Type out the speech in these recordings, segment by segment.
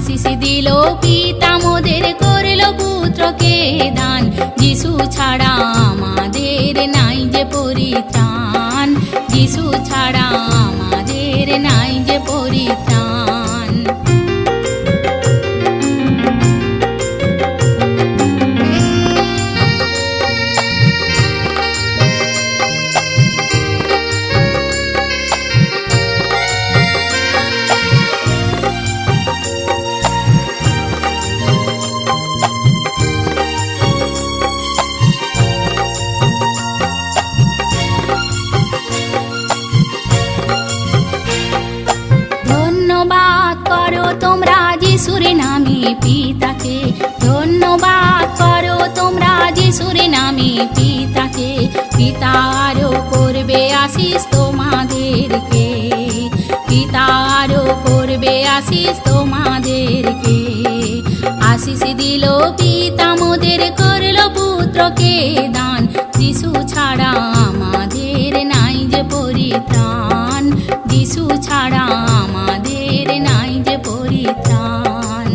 আশিস দিল পিতা মোদের করলো পুত্রকে দান। যিশু ছাড়া আমাদের নাই যে পরিত্রাণ, যিশু ছাড়া আমাদের নাই যে পরিত্রাণ। যিশুর নামে পিতাকে ধন্যবাদ করো তোমরা, যিশুর নামে পিতাকে। পিতা আরো করবে আশিস তোমাদেরকে, পিতা আরো করবে আশিস তোমাদেরকে। আশিস দিল পিতা মোদের করলো পুত্রকে দান। যিশু ছাড়া আমাদের নাই যে পরিত্রাণ, যিশু ছাড়া আমাদের নাই যে পরিত্রাণ।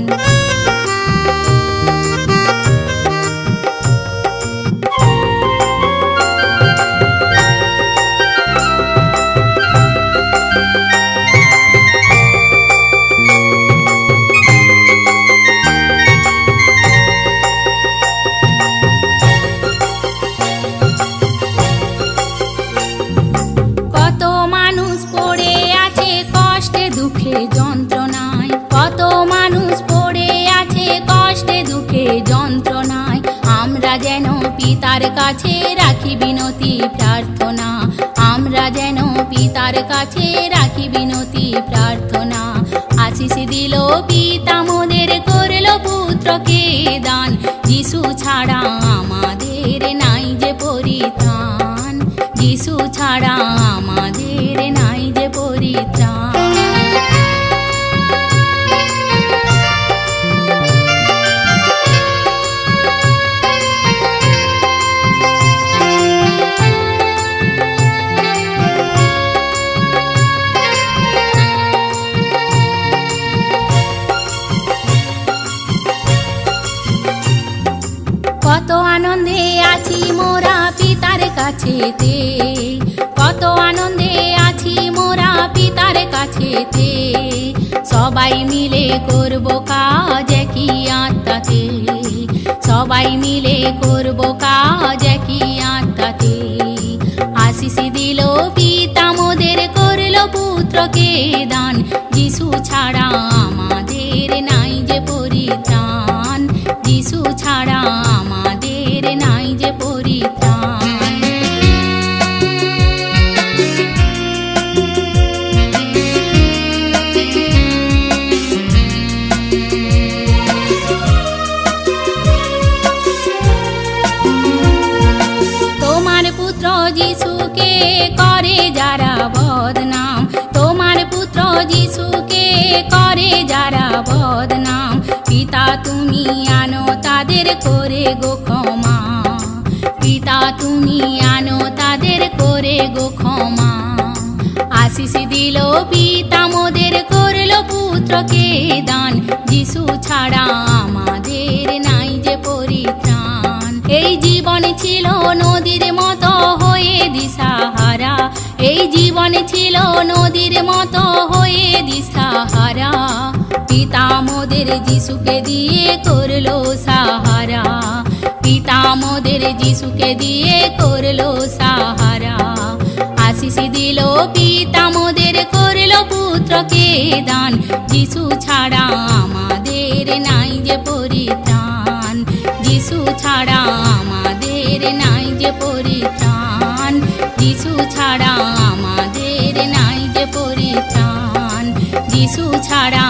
কত মানুষ পড়ে আছে কষ্টে দুঃখে যন্ত্রণায়, কত মানুষ পড়ে আছে কষ্টে দুঃখে যন্ত্রণায়। আমরা যেন পিতার কাছে রাখি বিনতি প্রার্থনা, আমরা যেন পিতার কাছে রাখি বিনতি প্রার্থনা। আশিস দিল পিতা মোদের করলো পুত্রকে দান। যিশু ছাড়া আমাদের নাই যে পরিত্রাণ, যিশু ছাড়া আমাদের নাই যে পরিত্রাণ। কত আনন্দে আছি মোরা পিতার কাছেতে, কত আনন্দে আছি মোরা পিতার কাছেতে। সবাই মিলে করব কাজ একই আত্মাতে, সবাই মিলে করব কাজ একই আত্মাতে। আশিস দিল পিতা মোদের করলো পুত্রকে দান। যিশু ছাড়া আমাদের নাই যে পরিত্রাণ, যিশু ছাড়া আমাদের নাই যে পরিত্রাণ। তোমার পুত্র যিশুকে করে যারা বদনাম, তোমার পুত্র যিশুকে করে যারা বদনাম। পিতা তুমি আনো তাদের করে গো ক্ষমা, পিতা তুমি আনো তাদের করে গো ক্ষমা। আশিস দিল পিতা মোদের করলো পুত্রকে দান। যিশু ছাড়া আমাদের নাই যে পরিত্রাণ। এই জীবন ছিল নদীর মতো হয়ে দিশাহারা, এই জীবন ছিল নদীর মতো হয়ে দিশাহারা। পিতা মোদের যিশুকে দিয়ে করলো সাহারা, পিতা মোদের যিশুকে দিয়ে করলো সাহারা। আশিস দিল পিতা মোদের করলো পুত্রকে দান। যিশু ছাড়া আমাদের নাই যে পরিত্রাণ, যিশু ছাড়া আমাদের নাই যে পরিত্রাণ, যিশু ছাড়া আমাদের নাই যে পরিত্রাণ, যিশু ছাড়া